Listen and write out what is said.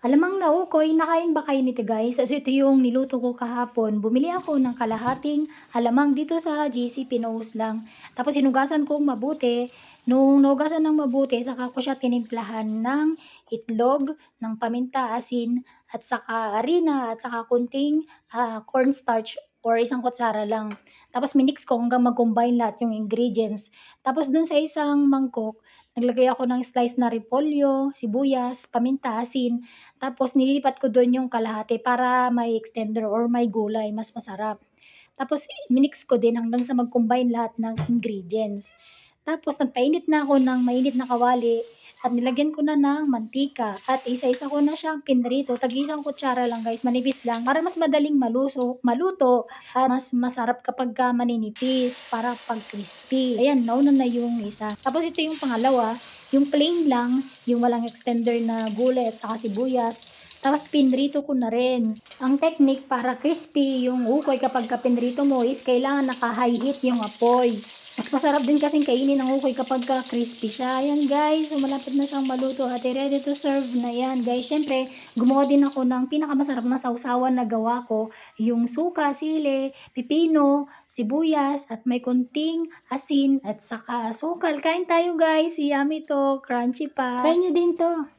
Alamang naukoy, nakain ba kayo nito guys? Kasi ito yung niluto ko kahapon. Bumili ako ng kalahating alamang dito sa GC, pinost lang. Tapos hinugasan kong mabuti. Nung nahugasan ng mabuti, saka ko siya tinimplahan ng itlog, ng paminta, asin, at saka harina, at saka kunting cornstarch or isang kutsara lang. Tapos minix ko hanggang mag-combine lahat yung ingredients. Tapos dun sa isang mangkok, naglagay ako ng slice na repolyo, sibuyas, paminta, asin, tapos nililipat ko dun yung kalahati para may extender or may gulay, mas masarap. Tapos minix ko din hanggang sa mag-combine lahat ng ingredients. Tapos nagpainit na ako ng mainit na kawali at nilagyan ko na ng mantika at isa-isa ko na siyang pinrito. Tag-isang kutsara lang guys, manipis lang para mas madaling maluto at mas masarap kapag maninipis para pag crispy. Ayan, nauna na yung isa. Tapos ito yung pangalawa, yung plain lang, yung walang extender na gulay at saka sibuyas. Tapos pinrito ko na rin. Ang technique para crispy yung ukoy kapag pinrito mo is kailangan naka-high heat yung apoy. Mas masarap din kasing kainin ng ukoy kapag crispy siya. Ayan guys, so malapit na siyang maluto at ready to serve na yan guys. Syempre, gumawa din ako ng pinakamasarap na sausawan na gawa ko. Yung suka, sili, pipino, sibuyas, at may kunting asin at saka asukal. Kain tayo guys, yummy to, crunchy pa. Try nyo din to.